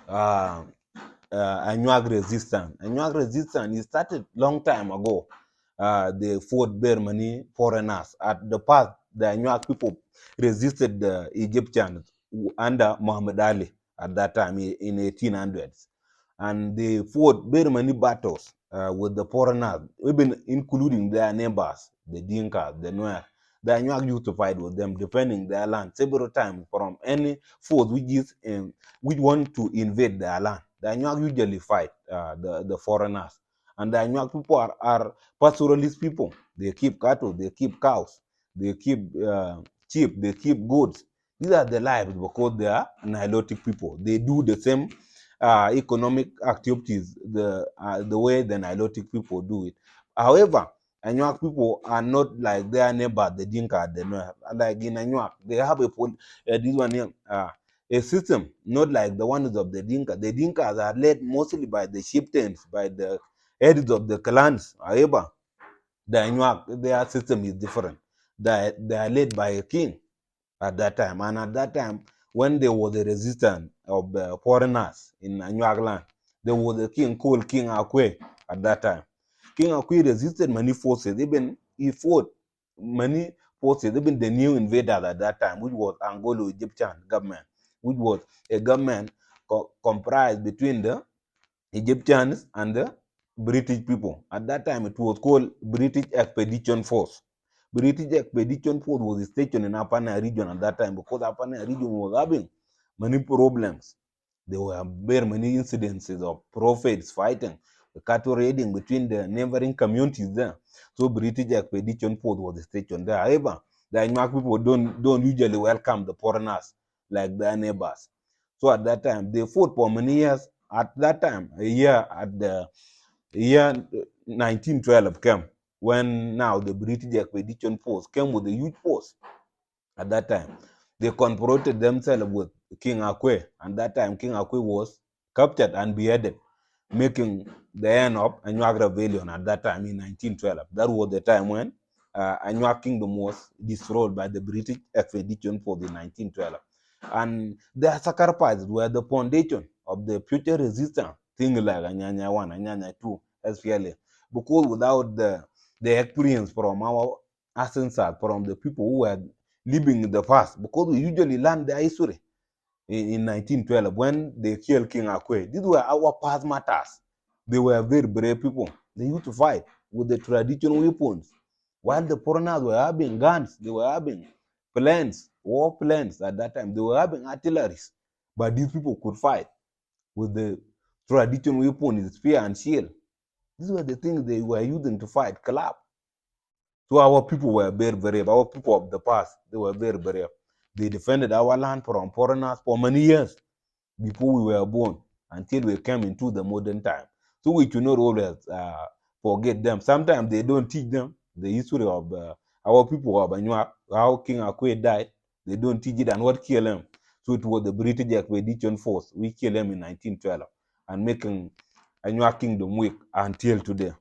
uh, Anyuak resistance. Anyuak resistance it started long time ago. They fought Bermani foreigners. At the past, the Anyuak people resisted the Egyptians under Muhammad Ali at that time in 1800s. And they fought very many battles with the foreigners, even including their neighbors, the Dinka, the Nuer. The Anyuak used to fight with them, defending their land several times from any force which want to invade their land. The Anyuak usually fight the foreigners. And the Anyuak people are pastoralist people. They keep cattle, they keep cows, they keep sheep, they keep goats. These are the lives because they are Nilotic people. They do the same economic activities the way the Nilotic people do it. However, Anyuak people are not like their neighbor, the Dinka, the Nuer. Like in Anyuak, they have this one here, a system not like the ones of the Dinka. The Dinkas are led mostly by the chieftains, by the heads of the clans. However, the Anyuak, their system is different. They are led by a king at that time. And at that time, when there was a resistance of the foreigners in Anyuak land, there was a king called King Akwe at that time. King Akwe resisted many forces. Even he fought many forces, even the new invaders at that time, which was Anglo-Egyptian government, which was a government comprised between the Egyptians and the British people. At that time, it was called British Expedition Force. British Expedition Force was stationed in Upper Nile region at that time because Upper Nile region was having many problems. There were very many incidences of prophets fighting, the cattle raiding between the neighboring communities there. So British Expedition Force was stationed there. However, the Anyuak people don't usually welcome the foreigners like their neighbors. So at that time, they fought for many years. At that time, the year 1912 came when now the British Expedition Force came with a huge force. At that time, they confronted themselves with King Akwe. And that time, King Akwe was captured and beheaded, making the end of Anyuak rebellion at that time in 1912. That was the time when Anyuak kingdom was destroyed by the British expedition for the 1912. And their sacrifices were the foundation of the future resistance, things like Anyanya 1, Anyanya 2, SPLA. Because without the experience from our ancestors, from the people who were living in the past, because we usually learn their history in 1912 when they killed King Akwe. These were our past matters. They were very brave people. They used to fight with the traditional weapons. While the foreigners were having guns, they were having planes, war planes at that time. They were having artilleries. But these people could fight with the traditional weapons, spear and shield. These were the things they were using to fight, club. So our people were very brave. Our people of the past, they were very brave. They defended our land from foreigners for many years before we were born until we came into the modern time. So we should not always forget them. Sometimes they don't teach them the history of our people of Anyuak, how King Akwe died. They don't teach it and what killed him. So it was the British Expedition Force. We killed him in 1912 and making Anyuak kingdom weak until today.